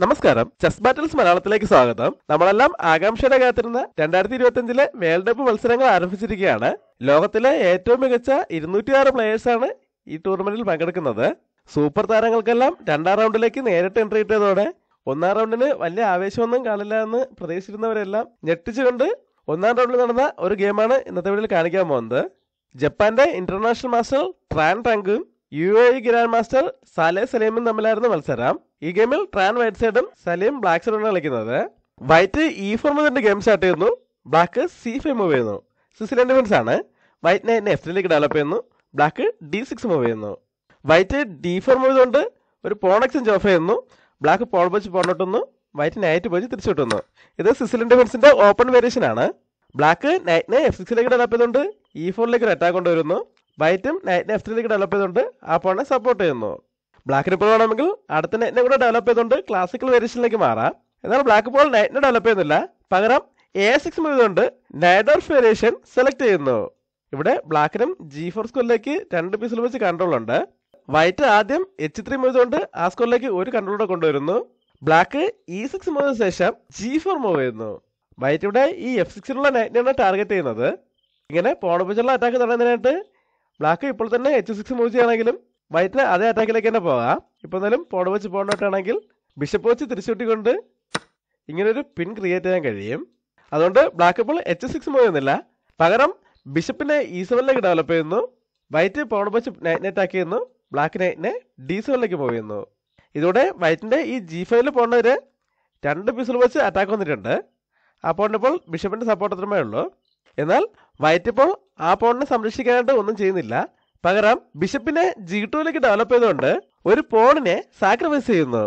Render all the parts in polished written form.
നമസ്കാരം, chess battles മലയാളത്തിലേക്ക് സ്വാഗതം. നമ്മളെല്ലാം ആകാംക്ഷയുടെ കാത്തിരുന്ന 2025 വേൾഡ് കപ്പ് മത്സരങ്ങൾ ആരംഭിച്ചിരിക്കുകയാണ്. ലോകത്തിലെ ഏറ്റവും മികച്ച 206 പ്ലേയേഴ്സാണ് ഈ ടൂർണമെന്റിൽ പങ്കെടുക്കുന്നത്. സൂപ്പർ താരങ്ങൾക്കെല്ലാം രണ്ടാം റൗണ്ടിലേക്ക് നേരിട്ട് എൻട്രി കിട്ടിയതോടെ ഒന്നാം റൗണ്ടിന് വലിയ ആവേശമൊന്നും കാണില്ല എന്ന് പ്രതീക്ഷിച്ചിരുന്നവരെല്ലാം ഞെട്ടിച്ചുകൊണ്ട് ഒന്നാം റൗണ്ടിൽ നടന്ന ഒരു ഗെയിമാണ് ഇന്നത്തെ വീഡിയോയിൽ കാണിക്കാൻ പോകുന്നത്. ജപ്പാന്റെ ഇന്റർനാഷണൽ മാസ്റ്റർ ട്രാൻ ടങ്കും UAE ഗ്രാൻഡ് മാസ്റ്റർ സാലെ സലീമും തമ്മിലായിരുന്നു മത്സരം. ഈ ഗെയിമിൽ ട്രാൻ വൈറ്റ് സൈഡും സലീം ബ്ലാക്ക് സൈഡുമാണ് കളിക്കുന്നത്. വൈറ്റ് E4 മുതൽ ഗെയിം സ്റ്റാർട്ട് ചെയ്യുന്നു. ബ്ലാക്ക് C5 മൂവ് ചെയ്യുന്നു. സ്വിറ്റ്സർലൻഡ് ഡിഫൻസ് ആണ്. വൈറ്റ് നൈറ്റിനെ F3ലേക്ക് ഡെവലപ്പ് ചെയ്യുന്നു. ബ്ലാക്ക് D6 മൂവ് ചെയ്യുന്നു. വൈറ്റ് D4 മൂവ് ചെയ്തുകൊണ്ട് ഒരു പോൺ എക്സ്ചേഞ്ച് ഓഫ് ചെയ്യുന്നു. ബ്ലാക്ക് പോൺ വെച്ച് പോണിട്ടുന്നു. വൈറ്റ് നൈറ്റ് പോയി തിരിച്ചു കിട്ടുന്നു. ഇത് സ്വിറ്റ്സർലൻഡ് ഡിഫൻസിന്റെ ഓപ്പൺ വേരിയേഷൻ ആണ്. ബ്ലാക്ക് നൈറ്റിനെ F6ലേക്ക് ഡെവലപ്പ് ചെയ്തുകൊണ്ട് E4ലേക്ക് ഒരു അറ്റാക്ക് കൊണ്ടുവരുന്നു. വൈറ്റും നൈറ്റിനെ F3ലേക്ക് ഡെവലപ്പ് ചെയ്തുകൊണ്ട് ആ പോണിനെ സപ്പോർട്ട് ചെയ്യുന്നു. ബ്ലാക്കിന് ഇപ്പോൾ വേണമെങ്കിൽ അടുത്ത നൈറ്റിനെ കൂടെ ഡെവലപ്പ് ചെയ്തുകൊണ്ട് ക്ലാസിക്കൽ വേരിയേഷനിലേക്ക് മാറാം. എന്നാൽ ബ്ലാക്ക് ഇപ്പോൾ നൈറ്റിനെ ഡെവലപ്പ് ചെയ്യുന്നില്ല. പകരം A6 മൂവ് ചെയ്തുകൊണ്ട് നൈറ്റ് ഓഫ് വേരിയേഷൻ സെലക്ട് ചെയ്യുന്നു. ഇവിടെ ബ്ലാക്കിനും G4 സ്കോറിലേക്ക് 2 പീസിൽ വെച്ച് കൺട്രോൾ ഉണ്ട്. വൈറ്റ് ആദ്യം H3 മൂവ് ചെയ്തുകൊണ്ട് ആ സ്കോറിലേക്ക് ഒരു കൺട്രോളൂടെ കൊണ്ടുവരുന്നു. ബ്ലാക്ക് E6 മൂവ് ചെയ്ത ശേഷം G4 മൂവ് ചെയ്യുന്നു. വൈറ്റ് ഇവിടെ ഈ F6ലുള്ള നൈറ്റിനെയാണ് ടാർഗറ്റ് ചെയ്യുന്നത്. ഇങ്ങനെ പോൺ വെച്ചുള്ള അറ്റാക്ക് തടയുന്നതിനായിട്ട് ബ്ലാക്ക് ഇപ്പോൾ തന്നെ H6 മൂവ് ചെയ്യുകയാണെങ്കിലും വൈറ്റിന് അതേ അറ്റാക്കിലേക്ക് തന്നെ പോകാം. ഇപ്പോൾ എന്തായാലും പോൺ വെച്ച് പോണിട്ടാണെങ്കിൽ ബിഷപ്പ് വെച്ച് തിരിച്ചുവിട്ടിക്കൊണ്ട് ഇങ്ങനൊരു പിൻ ക്രിയേറ്റ് ചെയ്യാൻ കഴിയും. അതുകൊണ്ട് ബ്ലാക്ക് ഇപ്പോൾ H6 മൂവ് ചെയ്യുന്നില്ല. പകരം ബിഷപ്പിനെ E7ലേക്ക് ഡെവലപ്പ് ചെയ്യുന്നു. വൈറ്റ് പോൺ വെച്ച് നൈറ്റിനെ അറ്റാക്ക് ചെയ്യുന്നു. ബ്ലാക്ക് നൈറ്റിനെ D7ലേക്ക് മൂവ് ചെയ്യുന്നു. ഇതോടെ വൈറ്റിന്റെ ഈ G5 പോണിനെതിരെ 2 പീസിൽ വെച്ച് അറ്റാക്ക് വന്നിട്ടുണ്ട്. ആ പോണിന് ഇപ്പോൾ ബിഷപ്പിന്റെ സപ്പോർട്ട് അത്രമേ ഉള്ളൂ. എന്നാൽ വൈറ്റ് ഇപ്പോൾ ആ പോണിനെ സംരക്ഷിക്കാനായിട്ട് ഒന്നും ചെയ്യുന്നില്ല. പകരം ബിഷപ്പിനെ G2ലേക്ക് ഡെവലപ്പ് ചെയ്തുകൊണ്ട് ഒരു പോണിനെ സാക്രിഫൈസ് ചെയ്യുന്നു.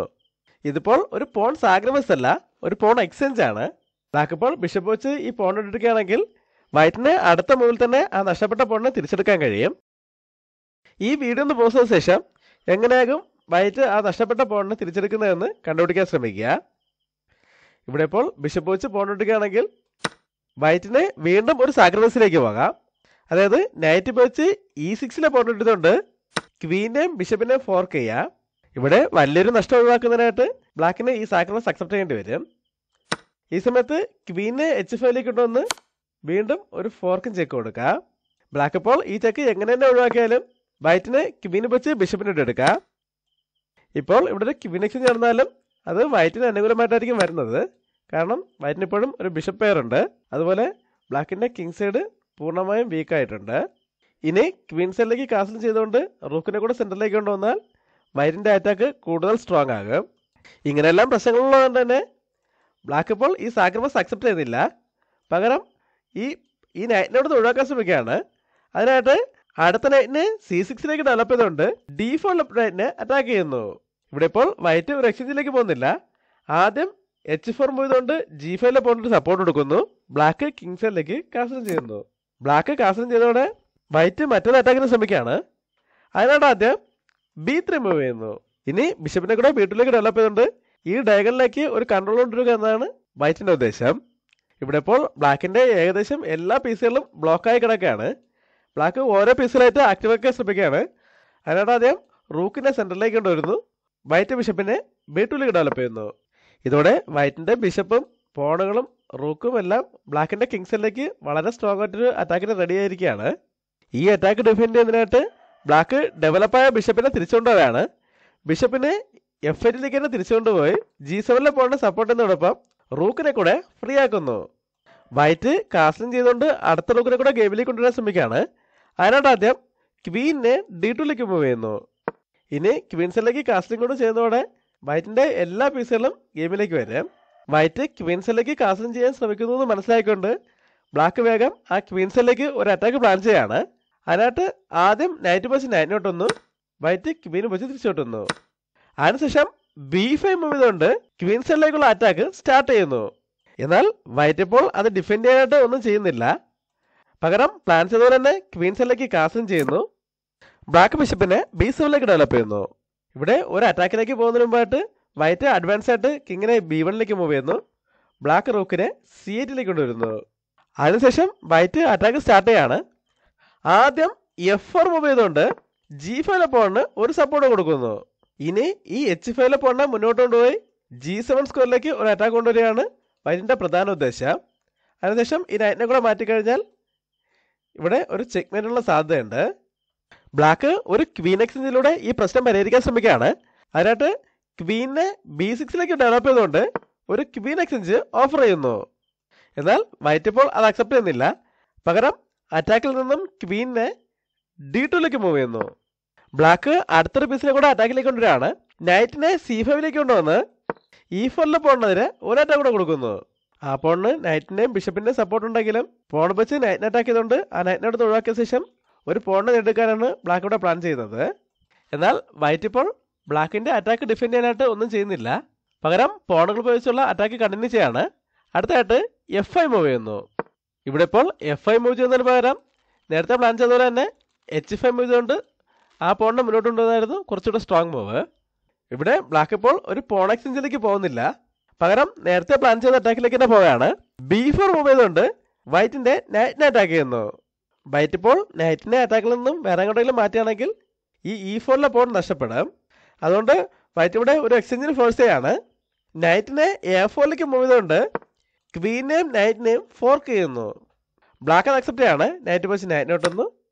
ഇതിപ്പോൾ ഒരു പോൺ സാക്രിഫൈസ് അല്ല, ഒരു പോൺ എക്സ്ചേഞ്ച് ആണ്. ബ്ലാക്ക് ഇപ്പോൾ ബിഷപ്പ് വെച്ച് ഈ പോൺ എടുക്കുകയാണെങ്കിൽ വൈറ്റിന് അടുത്ത മൂവിൽ തന്നെ ആ നഷ്ടപ്പെട്ട പോണിനെ തിരിച്ചെടുക്കാൻ കഴിയും. ഈ വീഡിയോ ഒന്ന് പോസ്റ്റ് ചെയ്ത ശേഷം എങ്ങനെയാകും വൈറ്റ് ആ നഷ്ടപ്പെട്ട പോണിനെ തിരിച്ചെടുക്കുന്നതെന്ന് കണ്ടുപിടിക്കാൻ ശ്രമിക്കുക. ഇവിടെ ഇപ്പോൾ ബിഷപ്പ് വെച്ച് പോൺ എടുക്കുകയാണെങ്കിൽ വൈറ്റിന് വീണ്ടും ഒരു സാക്രിഫൈസിലേക്ക് പോകാം. അതായത് നൈറ്റ് വെച്ച് E6 പോൺ എടുത്തുകൊണ്ട് ക്വീനെയും ബിഷപ്പിനെയും ഫോർക്ക് ചെയ്യാം. ഇവിടെ വലിയൊരു നഷ്ടം ഒഴിവാക്കുന്നതിനായിട്ട് ബ്ലാക്കിന് ഈ സാക്രിഫൈസ് അക്സെപ്റ്റ് ചെയ്യേണ്ടി വരും. ഈ സമയത്ത് ക്വീനെ H5ലേക്ക് കൊണ്ടുവന്ന് വീണ്ടും ഒരു ഫോർക്കും ചെക്ക് കൊടുക്കാം. ബ്ലാക്ക് ഇപ്പോൾ ഈ ചെക്ക് എങ്ങനെ തന്നെ ഒഴിവാക്കിയാലും വൈറ്റിന് ക്വീന് വെച്ച് ബിഷപ്പിന് എടുക്കാം. ഇപ്പോൾ ഇവിടെ ഒരു ക്വീൻ എക്സ്ചേഞ്ച് നടന്നാലും അത് വൈറ്റിന് അനുകൂലമായിട്ടായിരിക്കും വരുന്നത്. കാരണം വൈറ്റിന് ഇപ്പോഴും ഒരു ബിഷപ്പ് പെയർ ഉണ്ട്. അതുപോലെ ബ്ലാക്കിന്റെ കിങ് സൈഡ് പൂർണ്ണമായും വീക്കായിട്ടുണ്ട്. ഇനി ക്വീൻ സൈഡിലേക്ക് കാസിൽ ചെയ്തുകൊണ്ട് റൂക്കിനെ കൂടെ സെന്ററിലേക്ക് കൊണ്ടുവന്നാൽ വൈറ്റിന്റെ അറ്റാക്ക് കൂടുതൽ സ്ട്രോങ് ആകും. ഇങ്ങനെയെല്ലാം പ്രശ്നങ്ങളുള്ളതുകൊണ്ട് തന്നെ ബ്ലാക്ക് ഇപ്പോൾ ഈ സാക്രിഫൈസ് അക്സെപ്റ്റ് ചെയ്യുന്നില്ല. പകരം ഈ നൈറ്റിനോട് ഒഴിവാക്കാൻ ശ്രമിക്കുകയാണ്. അതിനായിട്ട് അടുത്ത നൈറ്റിനെ C6ലേക്ക് ഡെവലപ്പ് ചെയ്തുകൊണ്ട് D4 നൈറ്റിനെ അറ്റാക്ക് ചെയ്യുന്നു. ഇവിടെ ഇപ്പോൾ വൈറ്റ് ഒരു എക്സ്ചേഞ്ചിലേക്ക് പോകുന്നില്ല. ആദ്യം H4 മൂവ് ചെയ്തുകൊണ്ട് G5 പോയിന്റ് സപ്പോർട്ട് കൊടുക്കുന്നു. ബ്ലാക്ക് കിങ് സൈഡിലേക്ക് കാസലിംഗ് ചെയ്യുന്നു. ബ്ലാക്ക് കാസലിംഗ് ചെയ്തതോടെ വൈറ്റ് മറ്റൊരു അറ്റാക്കിന് ശ്രമിക്കുകയാണ്. അതിനായിട്ട് ആദ്യം B3 മൂവ് ചെയ്യുന്നു. ഇനി ബിഷപ്പിനെ കൂടെ B2ലേക്ക് ഡെവലപ്പ് ചെയ്തുകൊണ്ട് ഈ ഡയഗണിലേക്ക് ഒരു കൺട്രോൾ കൊണ്ടുവരിക എന്നതാണ് വൈറ്റിന്റെ ഉദ്ദേശം. ഇവിടെ ഇപ്പോൾ ബ്ലാക്കിന്റെ ഏകദേശം എല്ലാ പീസുകളും ബ്ലോക്കായി കിടക്കുകയാണ്. ബ്ലാക്ക് ഓരോ പീസുകളായിട്ട് ആക്റ്റീവ് ആക്കാൻ ശ്രമിക്കുകയാണ്. അതിനായിട്ട് ആദ്യം റൂക്കിനെ സെന്ററിലേക്ക് കൊണ്ടുവരുന്നു. വൈറ്റ് ബിഷപ്പിനെ B2ലേക്ക് ഡെവലപ്പ് ചെയ്യുന്നു. ഇതോടെ വൈറ്റിന്റെ ബിഷപ്പും പോണുകളും റൂക്കും എല്ലാം ബ്ലാക്കിന്റെ കിങ് സൈഡിലേക്ക് വളരെ സ്ട്രോങ് ആയിട്ടൊരു അറ്റാക്കിന് റെഡി ആയിരിക്കുകയാണ്. ഈ അറ്റാക്ക് ഡിഫെൻഡ് ചെയ്യുന്നതിനായിട്ട് ബ്ലാക്ക് ഡെവലപ്പായ ബിഷപ്പിനെ തിരിച്ചുകൊണ്ടുപോയാണ്. ബിഷപ്പിനെ F8ലേക്ക് തന്നെ തിരിച്ചുകൊണ്ടുപോയി G7 പോണിനെ സപ്പോർട്ട് ചെയ്യുന്നതോടൊപ്പം റൂക്കിനെ കൂടെ ഫ്രീ ആക്കുന്നു. വൈറ്റ് കാസ്ലിംഗ് ചെയ്തുകൊണ്ട് അടുത്ത റൂക്കിനെ കൂടെ ഗെയിമിലേക്ക് കൊണ്ടുവരാൻ ശ്രമിക്കുകയാണ്. അതിനായിട്ട് ആദ്യം ക്വീനെ D2ലേക്ക് മൂവ് ചെയ്യുന്നു. ഇനി ക്വീൻ സൈഡിലേക്ക് കാസ്ലിംഗ് കൂടെ ചെയ്യുന്നതോടെ വൈറ്റിന്റെ എല്ലാ പീസുകളും ഗെയിമിലേക്ക് വരും. വൈറ്റ് ക്വീൻ സൈഡിലേക്ക് കാസ്ലിംഗ് ചെയ്യാൻ ശ്രമിക്കുന്നു എന്ന് മനസ്സിലാക്കിക്കൊണ്ട് ബ്ലാക്ക് വേഗം ആ ക്വീൻ സൈഡിലേക്ക് ഒരു അറ്റാക്ക് പ്ലാൻ ചെയ്യാണ്. അതിനായിട്ട് ആദ്യം നൈറ്റ് വെച്ച് നൈറ്റിനോട്ടൊന്നു വൈറ്റ് ക്വീന് വെച്ച് തിരിച്ചോട്ടുന്നു. അതിനുശേഷം B5 മൂവ് ചെയ്തുകൊണ്ട് ക്വീൻ സൈഡിലേക്കുള്ള അറ്റാക്ക് സ്റ്റാർട്ട് ചെയ്യുന്നു. എന്നാൽ വൈറ്റ് ഇപ്പോൾ അത് ഡിഫെൻഡ് ചെയ്യാനായിട്ട് ഒന്നും ചെയ്യുന്നില്ല. പകരം പ്ലാൻ ചെയ്തതുപോലെ തന്നെ ക്വീൻ സൈഡിലേക്ക് കാസ്ലിംഗ് ചെയ്യുന്നു. ബ്ലാക്ക് ബിഷപ്പിനെ B7ലേക്ക് ഡെവലപ്പ് ചെയ്യുന്നു. ഇവിടെ ഒരു അറ്റാക്കിലേക്ക് പോകുന്നതിന് മുമ്പായിട്ട് വൈറ്റ് അഡ്വാൻസ് ആയിട്ട് കിങ്ങിനെ B1ലേക്ക് മൂവ് ചെയ്യുന്നു. ബ്ലാക്ക് റൂക്കിനെ C8ലേക്ക് കൊണ്ടുവരുന്നു. അതിനുശേഷം വൈറ്റ് അറ്റാക്ക് സ്റ്റാർട്ട് ചെയ്യാണ്. ആദ്യം F4 മൂവ് ചെയ്തുകൊണ്ട് G5 പോണിന് ഒരു സപ്പോർട്ട് കൊടുക്കുന്നു. ഇനി ഈ H5 പോണിനെ മുന്നോട്ട് കൊണ്ടുപോയി G7 സ്ക്വയറിലേക്ക് ഒരു അറ്റാക്ക് കൊണ്ടുവരികയാണ് വൈറ്റിൻ്റെ പ്രധാന ഉദ്ദേശം. അതിനുശേഷം ഈ നൈറ്റിനെ കൂടെ മാറ്റിക്കഴിഞ്ഞാൽ ഇവിടെ ഒരു ചെക്ക്മേറ്റിനുള്ള സാധ്യതയുണ്ട്. ബ്ലാക്ക് ഒരു ക്വീൻ എക്സ്ചേഞ്ചിലൂടെ ഈ പ്രശ്നം പരിഹരിക്കാൻ ശ്രമിക്കുകയാണ്. അതിനായിട്ട് ക്വീനെ B6ലേക്ക് ഡെവലപ്പ് ചെയ്തുകൊണ്ട് ഒരു ക്വീൻ എക്സ്ചേഞ്ച് ഓഫർ ചെയ്യുന്നു. എന്നാൽ വൈറ്റ് ഇപ്പോൾ അത് അക്സെപ്റ്റ് ചെയ്യുന്നില്ല. പകരം അറ്റാക്കിൽ നിന്നും ക്വീനെ D2ലേക്ക് മൂവ് ചെയ്യുന്നു. ബ്ലാക്ക് അടുത്തൊരു പീസിനെ കൂടെ അറ്റാക്കിലേക്ക് കൊണ്ടുവരികയാണ്. നൈറ്റിനെ C5ലേക്ക് കൊണ്ടുവന്ന് E4 പോണിനെതിരെ ഒരു അറ്റാക്ക് കൂടെ കൊടുക്കുന്നു. ആ പോണിന് നൈറ്റിൻ്റെയും ബിഷപ്പിൻ്റെയും സപ്പോർട്ട് ഉണ്ടെങ്കിലും പോൺ വെച്ച് നൈറ്റിനെ അറ്റാക്ക് ചെയ്തുകൊണ്ട് ആ നൈറ്റിനെ അടുത്ത് ഒഴിവാക്കിയ ശേഷം ഒരു പോണിനെ നേടിയെടുക്കാനാണ് ബ്ലാക്ക് ഇവിടെ പ്ലാൻ ചെയ്യുന്നത്. എന്നാൽ വൈറ്റ് ഇപ്പോൾ ബ്ലാക്കിൻ്റെ അറ്റാക്ക് ഡിഫെൻഡ് ചെയ്യാനായിട്ട് ഒന്നും ചെയ്യുന്നില്ല. പകരം പോണുകൾ ഉപയോഗിച്ചുള്ള അറ്റാക്ക് കണ്ടിന്യൂ ചെയ്യാണ്. അടുത്തായിട്ട് F5 മൂവ് ചെയ്യുന്നു. ഇവിടെ ഇപ്പോൾ F5 മൂവ് ചെയ്യുന്നതിന് പകരം നേരത്തെ പ്ലാൻ ചെയ്തതുപോലെ തന്നെ H5 മൂവ് ചെയ്തുകൊണ്ട് ആ പോണിനെ മുന്നോട്ട് കൊണ്ടുവന്നായിരുന്നു കുറച്ചുകൂടെ സ്ട്രോങ് മൂവ്. ഇവിടെ ബ്ലാക്ക് ഇപ്പോൾ ഒരു പോൺ എക്സ്ചേഞ്ചിലേക്ക് പോകുന്നില്ല. പകരം നേരത്തെ പ്ലാൻ ചെയ്ത അറ്റാക്കിലേക്ക് തന്നെ പോവുകയാണ്. B4 മൂവ് ചെയ്തുകൊണ്ട് വൈറ്റിൻ്റെ നൈറ്റിനെ അറ്റാക്ക് ചെയ്യുന്നു. വൈറ്റ് ഇപ്പോൾ നൈറ്റിനെ അറ്റാക്കിൽ നിന്നും വേറെ എങ്ങോട്ടെങ്കിലും മാറ്റുകയാണെങ്കിൽ ഈ E4 പോൺ നഷ്ടപ്പെടും. അതുകൊണ്ട് വൈറ്റ് ഇവിടെ ഒരു എക്സ്ചേഞ്ചിന് ഫോഴ്സ് ചെയ്യാണ്. നൈറ്റിനെ A4ലേക്ക് മൂവ് ചെയ്തുകൊണ്ട് ക്വീനെയും നൈറ്റിനെയും ഫോർക്ക് ചെയ്യുന്നു. ബ്ലാക്ക് അത് അക്സെപ്റ്റ് ചെയ്യാണ്. നൈറ്റ് വെച്ച് നൈറ്റിനെ ഒട്ടുന്നു,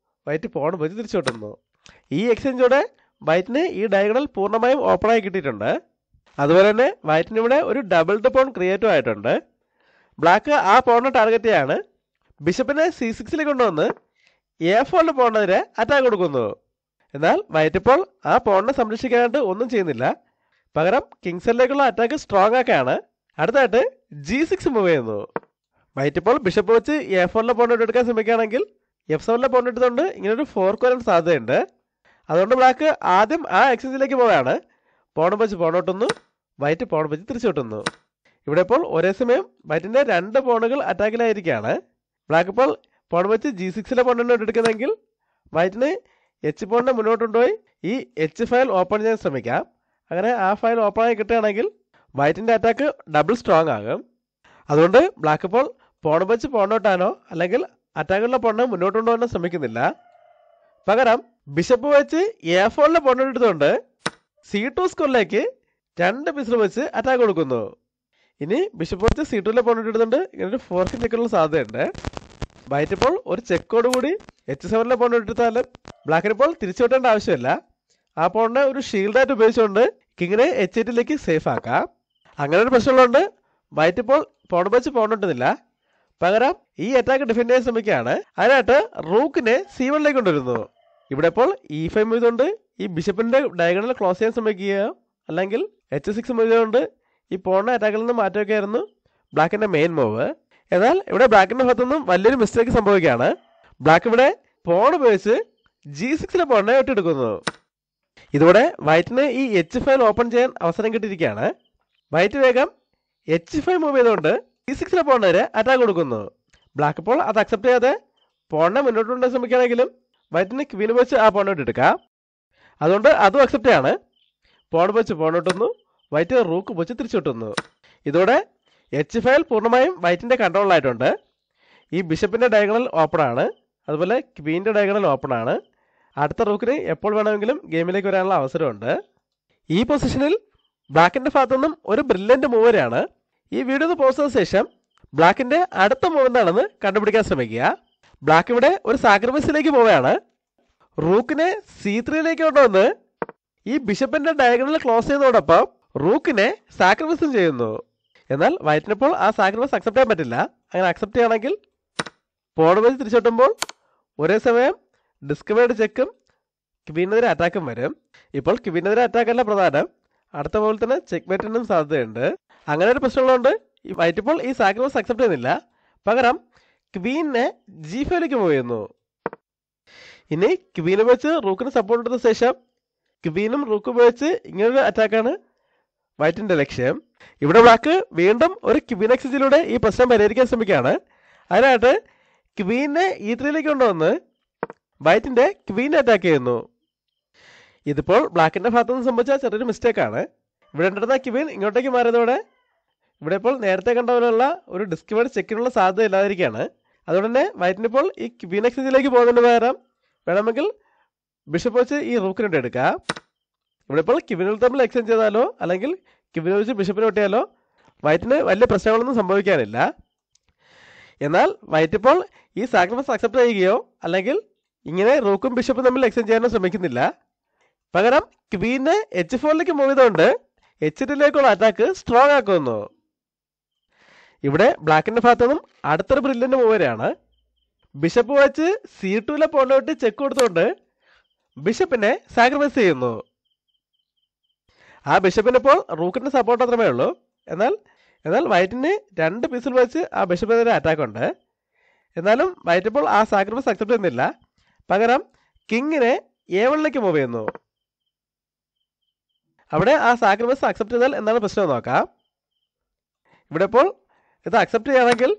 വൈറ്റ് പോൺ വെച്ച് തിരിച്ചോട്ടുന്നു. ഈ എക്സ്ചേഞ്ചോടെ വൈറ്റിന് ഈ ഡയഗണൽ പൂർണ്ണമായും ഓപ്പണായി കിട്ടിയിട്ടുണ്ട്. അതുപോലെ തന്നെ വൈറ്റിന് ഇവിടെ ഒരു ഡബിൾ ദ പോൺ ക്രിയേറ്റീവ് ആയിട്ടുണ്ട്. ബ്ലാക്ക് ആ പോണിനെ ടാർഗറ്റ് ചെയ്യാണ്. ബിഷപ്പിനെ C6ലേക്ക് കൊണ്ടുവന്ന് A4 പോണിനെതിരെ അറ്റാക്ക് കൊടുക്കുന്നു. എന്നാൽ വൈറ്റ് ഇപ്പോൾ ആ പോണിനെ സംരക്ഷിക്കാനായിട്ട് ഒന്നും ചെയ്യുന്നില്ല. പകരം കിങ്സിലേക്കുള്ള അറ്റാക്ക് സ്ട്രോങ് ആക്കുകയാണ്. അടുത്തായിട്ട് G6 മൂവ് ചെയ്യുന്നു. വൈറ്റ് ഇപ്പോൾ ബിഷപ്പ് വെച്ച് A4 പോണിനെ എടുക്കാൻ ശ്രമിക്കുകയാണെങ്കിൽ F7 പോൺ എടുത്തുകൊണ്ട് ഇങ്ങനൊരു ഫോർക്ക് വരാൻ സാധ്യതയുണ്ട്. അതുകൊണ്ട് ബ്ലാക്ക് ആദ്യം ആ എക്സ്ചേഞ്ചിലേക്ക് പോവുകയാണ്. പോൺ വെച്ച് പോണോട്ടുന്നു, വൈറ്റ് പോൺ വെച്ച് തിരിച്ചോട്ടുന്നു. ഇവിടെ ഇപ്പോൾ ഒരേ സമയം വൈറ്റിൻ്റെ 2 പോണുകൾ അറ്റാക്കിലായിരിക്കുകയാണ്. ബ്ലാക്ക് ഇപ്പോൾ പോൺ വെച്ച് G6 പോണിനെ എടുക്കുന്നെങ്കിൽ വൈറ്റിന് H പോണിനെ മുന്നോട്ട് കൊണ്ടുപോയി ഈ H ഫയൽ ഓപ്പൺ ചെയ്യാൻ ശ്രമിക്കാം. അങ്ങനെ ആ ഫയൽ ഓപ്പൺ ആയി കിട്ടുകയാണെങ്കിൽ വൈറ്റിൻ്റെ അറ്റാക്ക് ഡബിൾ സ്ട്രോങ് ആകും. അതുകൊണ്ട് ബ്ലാക്ക് ഇപ്പോൾ പോൺ വെച്ച് പോണോട്ടാനോ അല്ലെങ്കിൽ അറ്റാക്കുള്ള പോണിനെ മുന്നോട്ട് കൊണ്ടുപോകാനോ ശ്രമിക്കുന്നില്ല. പകരം ബിഷപ്പ് വെച്ച് A4 പോണെടുത്തുകൊണ്ട് C2 സ്ക്വയറിലേക്ക് 2 പീസിൽ വെച്ച് അറ്റാക്ക് കൊടുക്കുന്നു. ഇനി ബിഷപ്പ് വെച്ച് C2 പോണെടുത്തുകൊണ്ട് ഇങ്ങനൊരു ഫോർക്ക് ചെക്കിനുള്ള സാധ്യതയുണ്ട്. വൈറ്റ് ഇപ്പോൾ ഒരു ചെക്കോട് കൂടി H7 പോണെടുത്താലും ബ്ലാക്കിന് ഇപ്പോൾ തിരിച്ചുവിട്ടേണ്ട ആവശ്യമില്ല. ആ പോണിനെ ഒരു ഷീൽഡായിട്ട് ഉപയോഗിച്ചുകൊണ്ട് കിങ്ങിനെ H8ലേക്ക് സേഫ് ആക്കാം. അങ്ങനെ ഒരു പ്രശ്നമുള്ളതുകൊണ്ട് വൈറ്റ് ഇപ്പോൾ പോൺ വെച്ച് പോണിട്ടുന്നില്ല. പകരം ഈ അറ്റാക്ക് ഡിഫെൻഡ് ചെയ്യാൻ ശ്രമിക്കുകയാണ്. അതിനായിട്ട് റൂക്കിനെ C1 കൊണ്ടുവരുന്നു. ഇവിടെ ഇപ്പോൾ E5 മൂവ് ചെയ്തുകൊണ്ട് ഈ ബിഷപ്പിൻ്റെ ഡയഗണൽ ക്ലോസ് ചെയ്യാൻ ശ്രമിക്കുകയോ അല്ലെങ്കിൽ H6 മൂവ് ചെയ്തുകൊണ്ട് ഈ പോണിനെ അറ്റാക്കിൽ നിന്ന് മാറ്റിവെക്കുകയായിരുന്നു ബ്ലാക്കിൻ്റെ മെയിൻ മൂവ്. എന്നാൽ ഇവിടെ ബ്ലാക്കിൻ്റെ ഭാഗത്തുനിന്നും വലിയൊരു മിസ്റ്റേക്ക് സംഭവിക്കുകയാണ്. ബ്ലാക്ക് ഇവിടെ പോൺ ഉപയോഗിച്ച് G6 പോണിനെ ഒറ്റെടുക്കുന്നു. ഇതോടെ വൈറ്റിന് ഈ H5 ഓപ്പൺ ചെയ്യാൻ അവസരം കിട്ടിയിരിക്കുകയാണ്. വൈറ്റ് വേഗം H5 മൂവ് ചെയ്തുകൊണ്ട് G6 പോണിനെതിരെ അറ്റാക്ക് കൊടുക്കുന്നു. ബ്ലാക്ക് ഇപ്പോൾ അത് അക്സെപ്റ്റ് ചെയ്യാതെ പോണിനെ മുന്നോട്ട് കൊണ്ടുപോകാൻ ശ്രമിക്കുകയാണെങ്കിലും വൈറ്റിന് ക്വീൻ വെച്ച് ആ പോണോട്ട് എടുക്കാം. അതുകൊണ്ട് അതും അക്സെപ്റ്റ് ചെയ്യാണ്. പോൺ വെച്ച് പോണോട്ടുന്നു, വൈറ്റ് റൂക്ക് വെച്ച് തിരിച്ചോട്ടുന്നു. ഇതോടെ H5 പൂർണ്ണമായും വൈറ്റിൻ്റെ കൺട്രോളിലായിട്ടുണ്ട്. ഈ ബിഷപ്പിൻ്റെ ഡയഗണൽ ഓപ്പൺ ആണ്. അതുപോലെ ക്വീൻ്റെ ഡയഗണൽ ഓപ്പൺ ആണ്. അടുത്ത റൂക്കിന് എപ്പോൾ വേണമെങ്കിലും ഗെയിമിലേക്ക് വരാനുള്ള അവസരമുണ്ട്. ഈ പൊസിഷനിൽ ബ്ലാക്കിൻ്റെ ഭാഗത്തു നിന്നും ഒരു ബ്രില്യൻ്റ് മൂവ് വരെയാണ്. ഈ വീഡിയോ പോസ്റ്റ് ചെയ്ത ശേഷം ബ്ലാക്കിൻ്റെ അടുത്ത മൂവ് എന്താണെന്ന് കണ്ടുപിടിക്കാൻ ശ്രമിക്കുക. ബ്ലാക്ക് ഇവിടെ ഒരു സാക്രിഫൈസിലേക്ക് പോവുകയാണ്. റൂക്കിനെ C3ലേക്ക് കൊണ്ടുവന്ന് ഈ ബിഷപ്പിൻ്റെ ഡയഗണൽ ക്ലോസ് ചെയ്യുന്നതോടൊപ്പം റൂക്കിനെ സാക്രിഫൈസും ചെയ്യുന്നു. എന്നാൽ വൈറ്റിനിപ്പോൾ ആ സാക്രിഫൈസ് അക്സെപ്റ്റ് ചെയ്യാൻ പറ്റില്ല. അങ്ങനെ അക്സെപ്റ്റ് ചെയ്യുകയാണെങ്കിൽ പോൺ വെച്ച് തിരിച്ചോട്ടുമ്പോൾ ഒരേ സമയം ഡിസ്കവേർഡ് ചെക്കും ക്വീനെതിരെ അറ്റാക്കും വരും. ഇപ്പോൾ ക്വീനെതിരെ അറ്റാക്കല്ല പ്രധാനം, അടുത്ത പോലെ തന്നെ ചെക്ക് മേറ്റിനും സാധ്യതയുണ്ട്. അങ്ങനെ ഒരു പ്രശ്നമുള്ളതുകൊണ്ട് ഈ വൈറ്റ് ഇപ്പോൾ ഈ സാക്രിഫൈസ് അക്സെപ്റ്റ് ചെയ്യുന്നില്ല. പകരം ക്വീനെ G5ലേക്ക് മൂവ് ചെയ്യുന്നു. ഇനി ക്വീനെ വെച്ച് റൂക്കിന് സപ്പോർട്ട് എടുത്ത ശേഷം ക്വീനും റൂക്കും ഉപയോഗിച്ച് ഇങ്ങനൊരു അറ്റാക്കാണ് വൈറ്റിൻ്റെ ലക്ഷ്യം. ഇവിടെ ബ്ലാക്ക് വീണ്ടും ഒരു ക്വീൻ എക്സ്ചേഞ്ചിലൂടെ ഈ പ്രശ്നം പരിഹരിക്കാൻ ശ്രമിക്കുകയാണ്. അതിനായിട്ട് ക്വീനെ E3ലേക്ക് കൊണ്ടുവന്ന് വൈറ്റിൻ്റെ ക്വീനെ അറ്റാക്ക് ചെയ്യുന്നു. ഇതിപ്പോൾ ബ്ലാക്കിൻ്റെ ഭാഗത്തുനിന്ന് സംഭവിച്ച ചെറിയൊരു മിസ്റ്റേക്കാണ്. ഇവിടെ ഉണ്ടായിരുന്ന ക്വീൻ ഇങ്ങോട്ടേക്ക് മാറിയതോടെ ഇവിടെ ഇപ്പോൾ നേരത്തെ കണ്ട പോലെയുള്ള ഒരു ഡിസ്കവേർഡ് ചെക്കിനുള്ള സാധ്യത ഇല്ലാതിരിക്കുകയാണ്. അതുകൊണ്ട് തന്നെ വൈറ്റിനിപ്പോൾ ഈ ക്വീൻ എക്സ്ചേഞ്ചിലേക്ക് പോകുന്നതിന് പകരം വേണമെങ്കിൽ ബിഷപ്പ് വെച്ച് ഈ റൂക്കിനിട്ട് എടുക്കാം. ഇവിടെ ഇപ്പോൾ ക്വീനുകൾ തമ്മിൽ എക്സ്ചേഞ്ച് ചെയ്താലോ അല്ലെങ്കിൽ ക്വീനെ വെച്ച് ബിഷപ്പിനെ ഒട്ടിയാലോ വൈറ്റിന് വലിയ പ്രശ്നങ്ങളൊന്നും സംഭവിക്കാനില്ല. എന്നാൽ വൈറ്റ് ഇപ്പോൾ ഈ സാക്രിഫൈസ് അക്സെപ്റ്റ് ചെയ്യുകയോ അല്ലെങ്കിൽ ഇങ്ങനെ റൂക്കും ബിഷപ്പും തമ്മിൽ എക്സ്ചേഞ്ച് ചെയ്യാനോ ശ്രമിക്കുന്നില്ല. പകരം ക്വീനെ H4ലേക്ക് മൂവ് ചെയ്തുകൊണ്ട് H2ലേക്കുള്ള അറ്റാക്ക് സ്ട്രോങ് ആക്കുന്നു. ഇവിടെ ബ്ലാക്കിന്റെ ഭാഗത്തു നിന്നും അടുത്തൊരു ബ്രില്യന്റ് മൂവ് വരെയാണ്. ബിഷപ്പ് വെച്ച് C2ലെ പോണിലോട്ട് ചെക്ക് കൊടുത്തുകൊണ്ട് ബിഷപ്പിനെ സാക്രിഫൈസ് ചെയ്യുന്നു. ആ ബിഷപ്പിന് ഇപ്പോൾ റൂക്കിന്റെ സപ്പോർട്ട് മാത്രമേ ഉള്ളൂ. എന്നാൽ വൈറ്റിന് 2 പീസിൽ വെച്ച് ആ ബിഷപ്പിനെതിരെ അറ്റാക്ക് ഉണ്ട്. എന്നാലും വൈറ്റ് ഇപ്പോൾ ആ സാക്രിഫൈസ് അക്സെപ്റ്റ് ചെയ്യുന്നില്ല. പകരം കിങ്ങിനെ A1ലേക്ക് മൂവ് ചെയ്യുന്നു. അവിടെ ആ സാക്രിഫൈസ് അക്സെപ്റ്റ് ചെയ്താൽ എന്താണ് പ്രശ്നം നോക്കാം. ഇവിടെ ഇപ്പോൾ ഇത് അക്സെപ്റ്റ് ചെയ്യുകയാണെങ്കിൽ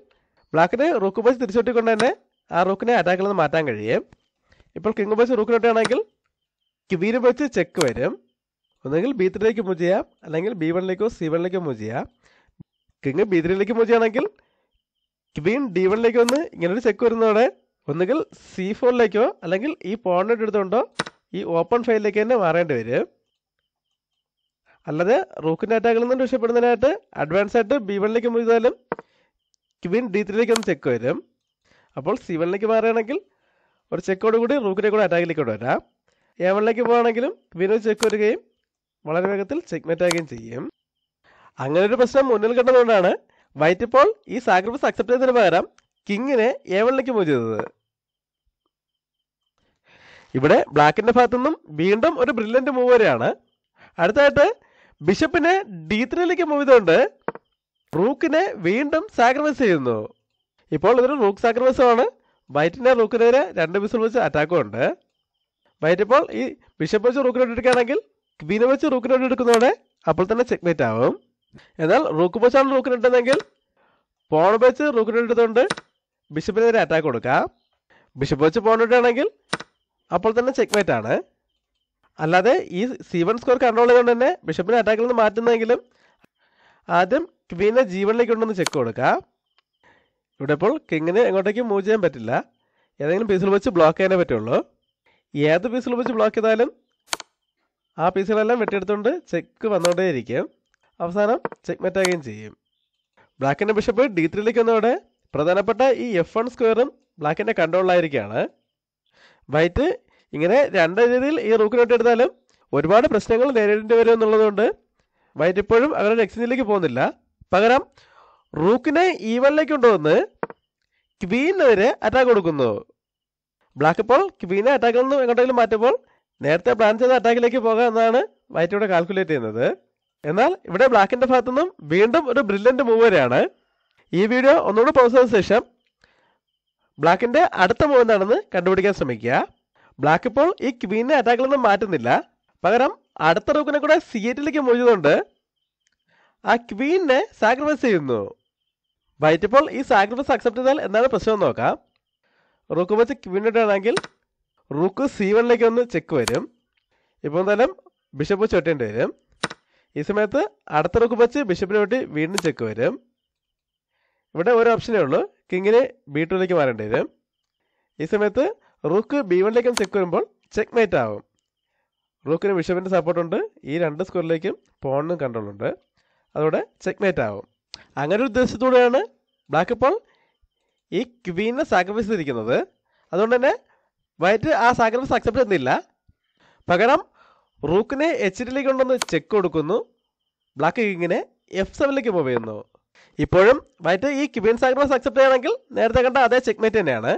ബ്ലാക്കിന് റൂക്ക് ഉപയോഗിച്ച് തിരിച്ചൊട്ടിക്കൊണ്ട് തന്നെ ആ റൂക്കിനെ അറ്റാക്കിൽ നിന്ന് മാറ്റാൻ കഴിയും. ഇപ്പോൾ കിങ് ഉപയോഗിച്ച് റൂക്കിനെ ഒട്ടുകയാണെങ്കിൽ ക്വീൻ ഉപയോഗിച്ച് ചെക്ക് വരും. ഒന്നെങ്കിൽ B3ലേക്ക് മൂവ് ചെയ്യാം, അല്ലെങ്കിൽ B1ലേക്കോ C1ലേക്കോ മൂവ് ചെയ്യാം. കിങ് B3ലേക്ക് മൂവ് ചെയ്യുകയാണെങ്കിൽ ക്വീൻ D1ലേക്ക് വന്ന് ഇങ്ങനൊരു ചെക്ക് വരുന്നതോടെ ഒന്നുകിൽ C4ലേക്കോ അല്ലെങ്കിൽ ഈ പോണിനെ എടുത്തുകൊണ്ടോ ഈ ഓപ്പൺ ഫയലിലേക്ക് തന്നെ മാറേണ്ടി വരും. അല്ലാതെ റൂക്കിൻ്റെ അറ്റാക്കിൽ നിന്ന് രക്ഷപ്പെടുന്നതിനായിട്ട് അഡ്വാൻസ് ആയിട്ട് B1ലേക്ക് മൂവ് ചെയ്താലും ക്വീൻ D3ലേക്ക് ഒന്ന് ചെക്ക് വരും. അപ്പോൾ C1ലേക്ക് മാറുകയാണെങ്കിൽ ഒരു ചെക്കോട് കൂടി റൂക്കിനെ കൂടെ അറ്റാക്കിലേക്ക് വരാം. A1ലേക്ക് പോകുകയാണെങ്കിലും ക്വീന് ചെക്ക് വരികയും വളരെ വേഗത്തിൽ ചെക്ക്മേറ്റ് ആകുകയും ചെയ്യും. അങ്ങനെ ഒരു പ്രശ്നം മുന്നിൽ കണ്ടതുകൊണ്ടാണ് വൈറ്റ് ഇപ്പോൾ ഈ സാക്രിഫൈസ് അക്സെപ്റ്റ് ചെയ്തതിന് പകരം കിങ്ങിനെ A1ലേക്ക് മൂവ് ചെയ്തത്. ഇവിടെ ബ്ലാക്കിന്റെ ഭാഗത്തു നിന്നും വീണ്ടും ഒരു ബ്രില്യന്റ് മൂവ് വരെയാണ്. അടുത്തായിട്ട് ബിഷപ്പിനെ D3ലേക്ക് മൂവ് ചെയ്തുകൊണ്ട് റൂക്കിനെ വീണ്ടും സാക്രിഫൈസ് ചെയ്യുന്നു. ഇപ്പോൾ ഇതൊരു റൂക്ക് സാക്രിഫൈസ് ആണ്. വൈറ്റിന്റെ റൂക്കിനെതിരെ 2 പീസിൽ വെച്ച് അറ്റാക്കും ഉണ്ട്. വൈറ്റ് ഇപ്പോൾ ഈ ബിഷപ്പ് വെച്ച് റൂക്കിനോട്ട് എടുക്കുകയാണെങ്കിൽ ക്വീനെ വെച്ച് റൂക്കിനോട്ട് എടുക്കുന്നതോടെ അപ്പോൾ തന്നെ ചെക്ക്മേറ്റ് ആവും. എന്നാൽ റൂക്ക് വെച്ചാണ് റൂക്കിനിട്ടെങ്കിൽ പോൺ വെച്ച് റൂക്കിനോട്ട് എടുത്തുകൊണ്ട് ബിഷപ്പിനെതിരെ അറ്റാക്ക് കൊടുക്കാം. ബിഷപ്പ് വെച്ച് പോൺ ഇടുകയാണെങ്കിൽ അപ്പോൾ തന്നെ ചെക്ക്മേറ്റ് ആണ്. അല്ലാതെ ഈ C1 സ്കോർ കൺട്രോൾ ചെയ്തുകൊണ്ട് തന്നെ ബിഷപ്പിനെ അറ്റാക്കിൽ നിന്ന് മാറ്റുന്നതെങ്കിലും ആദ്യം ക്വീനെ G1ലേക്ക് കൊണ്ടൊന്ന് ചെക്ക് കൊടുക്കാം. ഇവിടെ ഇപ്പോൾ കിങ്ങിന് എങ്ങോട്ടേക്കും മൂവ് ചെയ്യാൻ പറ്റില്ല. ഏതെങ്കിലും പീസിൽ വെച്ച് ബ്ലോക്ക് ചെയ്യാനേ പറ്റുള്ളൂ. ഏത് പീസിൽ വെച്ച് ബ്ലോക്ക് ചെയ്താലും ആ പീസുകളെല്ലാം വെട്ടിയെടുത്തുകൊണ്ട് ചെക്ക് വന്നുകൊണ്ടേയിരിക്കും. അവസാനം ചെക്ക്മേറ്റ് ആകുകയും ചെയ്യും. ബ്ലാക്കിൻ്റെ ബിഷപ്പ് D3ലേക്ക് വന്നതോടെ പ്രധാനപ്പെട്ട ഈ F1 സ്ക്വയറും ബ്ലാക്കിൻ്റെ കൺട്രോളിലായിരിക്കുകയാണ്. വൈറ്റ് ഇങ്ങനെ 2 രീതിയിൽ ഈ റൂക്കിനോട്ട് എടുത്താലും ഒരുപാട് പ്രശ്നങ്ങൾ നേരിടേണ്ടി വരും എന്നുള്ളതുകൊണ്ട് വൈറ്റ് ഇപ്പോഴും അവരുടെ എക്സ്ചേഞ്ചിലേക്ക് പോകുന്നില്ല. പകരം റൂക്കിനെ E1ലേക്ക് കൊണ്ടുവന്ന് ക്വീനെതിരെ അറ്റാക്ക് കൊടുക്കുന്നു. ബ്ലാക്ക് ഇപ്പോൾ ക്വീനെ അറ്റാക്കിൽ നിന്ന് എങ്ങോട്ടെങ്കിലും മാറ്റുമ്പോൾ നേരത്തെ പ്ലാൻ ചെയ്ത അറ്റാക്കിലേക്ക് പോകാം എന്നാണ് വൈറ്റ് ഇവിടെ കാൽക്കുലേറ്റ് ചെയ്യുന്നത്. എന്നാൽ ഇവിടെ ബ്ലാക്കിന്റെ ഭാഗത്തു നിന്നും വീണ്ടും ഒരു ബ്രില്യന്റ് മൂവ് വരെയാണ്. ഈ വീഡിയോ ഒന്നുകൂടി പൗസ് ചെയ്ത ശേഷം ബ്ലാക്കിന്റെ അടുത്ത മൂവ് എന്താണെന്ന് കണ്ടുപിടിക്കാൻ ശ്രമിക്കുക. ബ്ലാക്ക് ഇപ്പോൾ ഈ ക്വീനെ അറ്റാക്കിൽ നിന്നും മാറ്റുന്നില്ല. പകരം അടുത്ത റൂക്കിനെ കൂടെ C8ലേക്ക് മൂവ് ചെയ്തുകൊണ്ട് ആ ക്വീനെ സാക്രിഫൈസ് ചെയ്യുന്നു. വൈറ്റ് ഇപ്പോൾ ഈ സാക്രിഫൈസ് അക്സെപ്റ്റ് ചെയ്താൽ എന്താണ് പ്രശ്നം നോക്കാം. റൂക്ക് വെച്ച് ക്വീനിട്ടാണെങ്കിൽ റൂക്ക് C1ലേക്ക് വന്ന് ചെക്ക് വരും. ഇപ്പോൾ എന്തായാലും ബിഷപ്പ് വെച്ച് വെട്ടേണ്ടി വരും. ഈ സമയത്ത് അടുത്ത റൂക്ക് വെച്ച് ബിഷപ്പിനെ വെട്ടി വീണ്ടും ചെക്ക് വരും. ഇവിടെ ഒരു ഓപ്ഷനേ ഉള്ളൂ, കിങ്ങിന് B2ലേക്ക് മാറേണ്ടി വരും. ഈ സമയത്ത് റൂക്ക് B1ലേക്കും ചെക്ക് വരുമ്പോൾ ചെക്ക് മേറ്റ് ആവും. റൂക്കിന് ബിഷപ്പിൻ്റെ സപ്പോർട്ടുണ്ട്. ഈ 2 സ്കോറിലേക്കും പോണിനും കൺട്രോളുണ്ട്. അതോടെ ചെക്ക് മേറ്റ് ആവും. അങ്ങനെ ഒരു ഉദ്ദേശത്തോടെയാണ് ബ്ലാക്ക് ഇപ്പോൾ ഈ ക്വീനെ സാക്രിഫൈസ് ചെയ്തിരിക്കുന്നത്. അതുകൊണ്ട് തന്നെ വൈറ്റ് ആ സാക്രിഫൈസ് അക്സെപ്റ്റ് ചെയ്യുന്നില്ല. പകരം റൂക്കിനെ H2ലേക്ക് കൊണ്ടൊന്ന് ചെക്ക് കൊടുക്കുന്നു. ബ്ലാക്ക് കിങ്ങിനെ F7ലേക്ക് മൂവ് ചെയ്യുന്നു. ഇപ്പോഴും വൈറ്റ് ഈ ക്വീൻ സാക്രിഫൈസ് അക്സെപ്റ്റ് ചെയ്യണമെങ്കിൽ നേരത്തെ കണ്ട അതേ ചെക്ക്മേറ്റ് തന്നെയാണ്.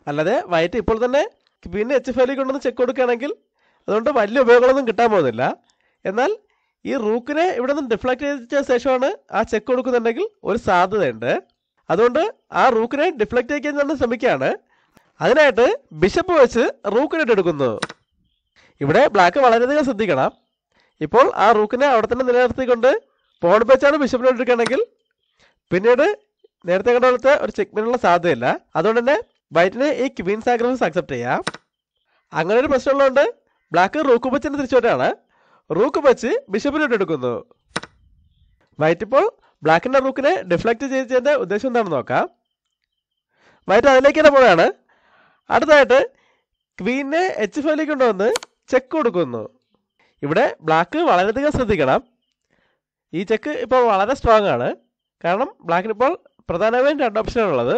അല്ലാതെ വൈറ്റ് ഇപ്പോൾ തന്നെ ക്വീനെ H5ലേക്ക് കൊണ്ടൊന്ന് ചെക്ക് കൊടുക്കുകയാണെങ്കിൽ അതുകൊണ്ട് വലിയ ഉപയോഗങ്ങളൊന്നും കിട്ടാൻ പോകുന്നില്ല. എന്നാൽ ഈ റൂക്കിനെ ഇവിടെ നിന്ന് ഡിഫ്ലക്ട് ചെയ്ത ശേഷമാണ് ആ ചെക്ക് കൊടുക്കുന്നുണ്ടെങ്കിൽ ഒരു സാധ്യതയുണ്ട്. അതുകൊണ്ട് ആ റൂക്കിനെ ഡിഫ്ലക്ട് ചെയ്യാൻ തന്നെ ശ്രമിക്കുകയാണ്. അതിനായിട്ട് ബിഷപ്പ് വെച്ച് റൂക്കിനെ എടുക്കുന്നു. ഇവിടെ ബ്ലാക്ക് വളരെയധികം ശ്രദ്ധിക്കണം. ഇപ്പോൾ ആ റൂക്കിനെ അവിടെ തന്നെ നിലനിർത്തിക്കൊണ്ട് പോൺ വെച്ചാണ് ബിഷപ്പിനെ എടുക്കുകയാണെങ്കിൽ പിന്നീട് നേരത്തെ കണ്ട പോലത്തെ ഒരു ചെക്ക്മേറ്റിനുള്ള സാധ്യതയില്ല. അതുകൊണ്ട് തന്നെ വൈറ്റിന് ഈ ക്വീൻ സാക്രിഫൈസ് അക്സെപ്റ്റ് ചെയ്യാം. അങ്ങനെ ഒരു പ്രശ്നമുള്ളതുകൊണ്ട് ബ്ലാക്ക് റൂക്ക് വെച്ചിന് തിരിച്ചോട്ടാണ്. റൂക്ക് വെച്ച് ബിഷപ്പിനോട്ട് എടുക്കുന്നു. വൈറ്റ് ഇപ്പോൾ ബ്ലാക്കിൻ്റെ റൂക്കിനെ ഡിഫ്ലക്ട് ചെയ്തതിൻ്റെ ഉദ്ദേശം എന്താണെന്ന് നോക്കാം. വൈറ്റ് അതിലേക്ക് തന്നെ പോവുകയാണ്. അടുത്തതായിട്ട് ക്വീനെ H5ലേക്ക് കൊണ്ടുവന്ന് ചെക്ക് കൊടുക്കുന്നു. ഇവിടെ ബ്ലാക്ക് വളരെയധികം ശ്രദ്ധിക്കണം. ഈ ചെക്ക് ഇപ്പോൾ വളരെ സ്ട്രോങ് ആണ്. കാരണം ബ്ലാക്കിന് ഇപ്പോൾ പ്രധാനമായും 2 ഓപ്ഷനാണുള്ളത്.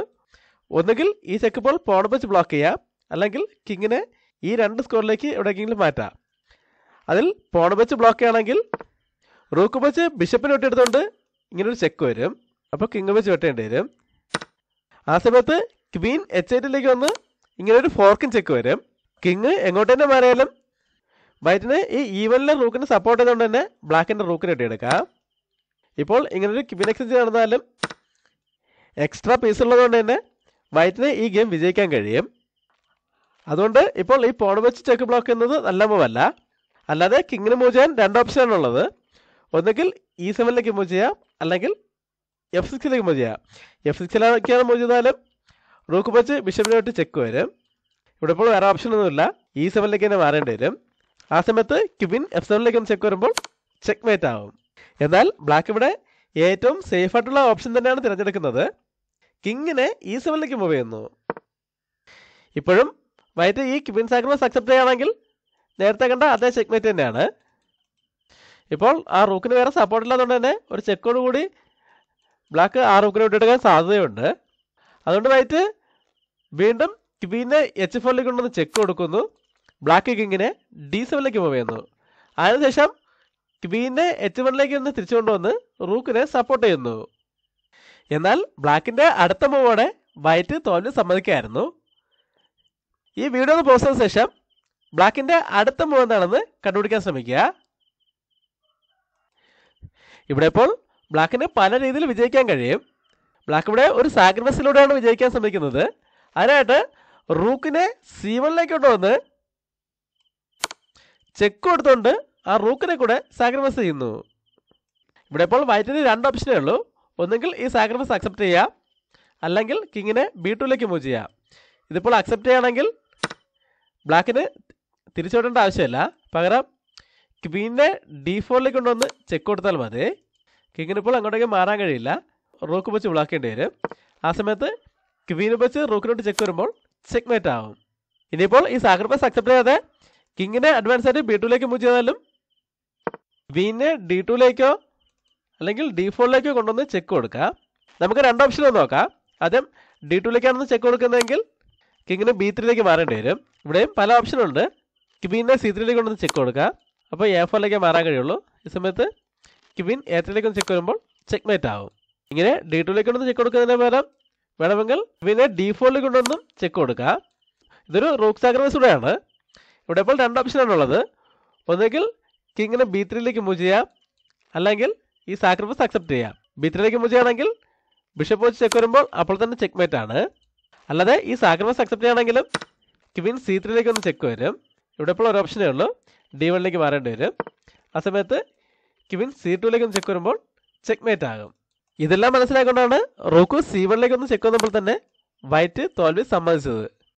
ഒന്നുകിൽ ഈ ചെക്ക് ഇപ്പോൾ പോൺ വെച്ച് ബ്ലോക്ക് ചെയ്യാം, അല്ലെങ്കിൽ കിങ്ങിനെ ഈ 2 സ്കോറിലേക്ക് എവിടെയെങ്കിലും മാറ്റാം. അതിൽ പോൺ വെച്ച് ബ്ലോക്ക് ചെയ്യുകയാണെങ്കിൽ റൂക്ക് വെച്ച് ബിഷപ്പിനെ വെട്ടിയെടുത്തുകൊണ്ട് ഇങ്ങനൊരു ചെക്ക് വരും. അപ്പോൾ കിങ് വെച്ച് വെട്ടേണ്ടി വരും. ആ സമയത്ത് ക്വീൻ H8ലേക്ക് വന്ന് ഇങ്ങനൊരു ഫോർക്കിൻ ചെക്ക് വരും. കിങ് എങ്ങോട്ട് തന്നെ മാറിയാലും വൈറ്റിന് ഈ ഈവനിലെ റൂക്കിന് സപ്പോർട്ട് ചെയ്തുകൊണ്ട് തന്നെ ബ്ലാക്കിൻ്റെ റൂക്കിന് വെട്ടിയെടുക്കാം. ഇപ്പോൾ ഇങ്ങനൊരു ക്വീൻ എക്സ്ചേഞ്ച് നടന്നാലും എക്സ്ട്രാ പീസ് ഉള്ളതുകൊണ്ട് തന്നെ വൈറ്റിന് ഈ ഗെയിം വിജയിക്കാൻ കഴിയും. അതുകൊണ്ട് ഇപ്പോൾ ഈ പോൺ വെച്ച് ചെക്ക് ബ്ലോക്ക് ചെയ്യുന്നത് നല്ല മൂവല്ല. അല്ലാതെ കിങ്ങിന് മൂവ് ചെയ്യാൻ 2 ഓപ്ഷനാണുള്ളത്. ഒന്നുകിൽ E7ലേക്ക് മൂവ് ചെയ്യാം, അല്ലെങ്കിൽ F6ലേക്ക് മൂവ് ചെയ്യാം. F6ലേക്കാണ് മൂവ് ചെയ്താലും റൂക്ക് വെച്ച് ബിഷപ്പിനെ വെട്ടി ചെക്ക് വരും. ഇവിടെ ഇപ്പോൾ വേറെ ഓപ്ഷനൊന്നുമില്ല, E7ലേക്ക് തന്നെ മാറേണ്ടി വരും. ആ സമയത്ത് ക്വീൻ F7ലേക്ക് ഒന്ന് ചെക്ക് വരുമ്പോൾ ചെക്ക് മേറ്റ് ആവും. എന്നാൽ ബ്ലാക്ക് ഇവിടെ ഏറ്റവും സേഫ് ആയിട്ടുള്ള ഓപ്ഷൻ തന്നെയാണ് തിരഞ്ഞെടുക്കുന്നത്. കിങ്ങിനെ E7ലേക്ക് മൂവ് ചെയ്യുന്നു. ഇപ്പോഴും വൈറ്റ് ഈ ക്വീൻ സാക്രിഫൈസ് അക്സെപ്റ്റ് ചെയ്യുകയാണെങ്കിൽ നേരത്തെ കണ്ട അതേ ചെക്ക് മേറ്റ് തന്നെയാണ്. ഇപ്പോൾ ആ റൂക്കിന് വേറെ സപ്പോർട്ട് ഇല്ലാത്തതുകൊണ്ട് തന്നെ ഒരു ചെക്കോട് കൂടി ബ്ലാക്ക് ആ റൂക്കിനെ വിട്ടെടുക്കാൻ സാധ്യതയുണ്ട്. അതുകൊണ്ട് വൈറ്റ് വീണ്ടും ക്വീനെ H4ലേക്ക് കൊണ്ടുവന്ന് ചെക്ക് കൊടുക്കുന്നു. ബ്ലാക്ക് കിങ്ങിനെ D7ലേക്ക് മൂവ് ചെയ്യുന്നു. അതിനുശേഷം ക്വീനെ H1ലേക്ക് ഒന്ന് തിരിച്ചു കൊണ്ടുവന്ന് റൂക്കിനെ സപ്പോർട്ട് ചെയ്യുന്നു. എന്നാൽ ബ്ലാക്കിൻ്റെ അടുത്ത മൂവോടെ വൈറ്റ് തോൽവി സമ്മതിക്കായിരുന്നു. ഈ വീഡിയോ ഒന്ന് പോസ്റ്റ് ചെയ്ത ശേഷം ബ്ലാക്കിൻ്റെ അടുത്ത മൂവ് എന്താണെന്ന് കണ്ടുപിടിക്കാൻ ശ്രമിക്കുക. ഇവിടെ ഇപ്പോൾ ബ്ലാക്കിന് പല രീതിയിൽ വിജയിക്കാൻ കഴിയും. ബ്ലാക്ക് ഇവിടെ ഒരു സാക്രിഫൈസിലൂടെയാണ് വിജയിക്കാൻ ശ്രമിക്കുന്നത്. അതിനായിട്ട് റൂക്കിനെ C1ലേക്ക് കൊണ്ടുവന്ന് ചെക്ക് കൊടുത്തുകൊണ്ട് ആ റൂക്കിനെ കൂടെ സാക്രിഫൈസ് ചെയ്യുന്നു. ഇവിടെ ഇപ്പോൾ വൈറ്റിന് 2 ഓപ്ഷനേ ഉള്ളൂ. ഒന്നുകിൽ ഈ സാക്രിഫൈസ് അക്സെപ്റ്റ് ചെയ്യാം, അല്ലെങ്കിൽ കിങ്ങിനെ B2ലേക്ക് മൂവ് ചെയ്യാം. ഇതിപ്പോൾ അക്സെപ്റ്റ് ചെയ്യുകയാണെങ്കിൽ ബ്ലാക്കിന് തിരിച്ചുവിടേണ്ട ആവശ്യമില്ല. പകരം ക്വീനെ D4ലേക്ക് കൊണ്ടുവന്ന് ചെക്ക് കൊടുത്താൽ മതി. കിങ്ങിന് ഇപ്പോൾ അങ്ങോട്ടേക്ക് മാറാൻ കഴിയില്ല, റൂക്ക് വെച്ച് ബ്ലോക്കേണ്ടി വരും. ആ സമയത്ത് ക്വീന് വെച്ച് റൂക്കിനോട്ട് ചെക്ക് വരുമ്പോൾ ചെക്ക് മേറ്റ് ആവും. ഇനിയിപ്പോൾ ഈ സാക്രിഫൈസ് അക്സെപ്റ്റ് ചെയ്യാതെ കിങ്ങിനെ അഡ്വാൻസ് ആയിട്ട് B2ലേക്ക് മൂവ് ചെയ്താലും ക്വീനെ D2ലേക്കോ അല്ലെങ്കിൽ D4ലേക്കോ കൊണ്ടുവന്ന് ചെക്ക് കൊടുക്കാം. നമുക്ക് 2 ഓപ്ഷനും നോക്കാം. ആദ്യം D2ലേക്കാണെന്ന് ചെക്ക് കൊടുക്കുന്നതെങ്കിൽ കിങ്ങിന് B3ലേക്ക് മാറേണ്ടി വരും. ഇവിടെയും പല ഓപ്ഷനുണ്ട്. ക്വീനെ C3ലേക്ക് കൊണ്ടുവന്ന് ചെക്ക് കൊടുക്കാം, അപ്പോൾ A4ലേക്ക് മാറാൻ കഴിയുള്ളൂ. ഈ സമയത്ത് ക്വീൻ A3ലേക്ക് ഒന്ന് ചെക്ക് വരുമ്പോൾ ചെക്ക് മേറ്റ് ആവും. ഇങ്ങനെ D2ലേക്ക് കൊണ്ടുവന്ന് ചെക്ക് കൊടുക്കുന്നതിന് പകരം വേണമെങ്കിൽ ക്വീനെ D4ലേക്ക് കൊണ്ടുവന്നും ചെക്ക് കൊടുക്കാം. ഇതൊരു റൂക്ക് സാക്രിഫൈസ് കൂടെയാണ്. ഇവിടെ ഇപ്പോൾ 2 ഓപ്ഷനാണുള്ളത്. ഒന്നുകിൽ കിങ്ങിനെ B3ലേക്ക് മൂവ് ചെയ്യാം, അല്ലെങ്കിൽ ഈ സാക്രിഫൈസ് അക്സെപ്റ്റ് ചെയ്യാം. B3ലേക്ക് മൂവ് ചെയ്യുകയാണെങ്കിൽ ബിഷപ്പ് വെച്ച് ചെക്ക് വരുമ്പോൾ അപ്പോൾ തന്നെ ചെക്ക് മേറ്റ് ആണ്. അല്ലാതെ ഈ സാക്രിഫൈസ് അക്സെപ്റ്റ് ചെയ്യുകയാണെങ്കിലും ക്വീൻ C3ലേക്ക് ഒന്ന് ചെക്ക് വരും. ഇവിടെ ഇപ്പോൾ ഒരു ഓപ്ഷനേ ഉള്ളൂ, D1ലേക്ക് മാറേണ്ടി വരും. ആ സമയത്ത് ക്വീൻ C2ലേക്ക് ഒന്ന് ചെക്ക് വരുമ്പോൾ ചെക്ക് മേറ്റ് ആകും. ഇതെല്ലാം മനസ്സിലാക്കൊണ്ടാണ് റൂക്ക് C1ലേക്ക് ഒന്ന് ചെക്ക് വന്നപ്പോൾ തന്നെ വൈറ്റ് തോൽവി സമ്മതിച്ചത്.